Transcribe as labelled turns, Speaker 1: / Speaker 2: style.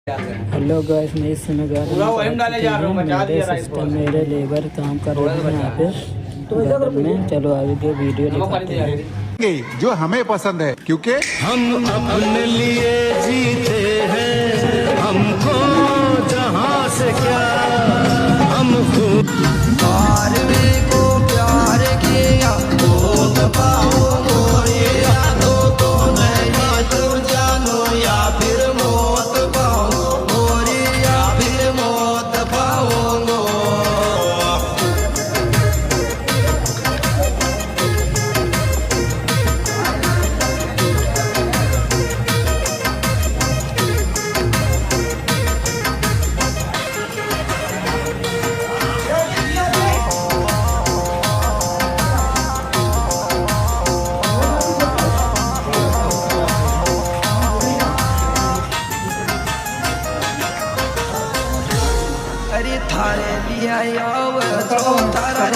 Speaker 1: Hello guys, मैं इस समय गा रहा हूँ। मेरे सिस्टम मेरे लेबर काम कर रहे हैं यहाँ पे गार्डन में। चलो आगे के वीडियो दिखाते हैं
Speaker 2: जो हमें पसंद है, क्योंकि
Speaker 3: हम अपने लिए जीते हैं, हमको जहां से क्या हम खुद को प्यार किया तो पाओ मोरिया तो नहीं तुम जानो या फिर मौत पाओ मोरिया फिर मौत पाओगे। अरे थारे लिया तारा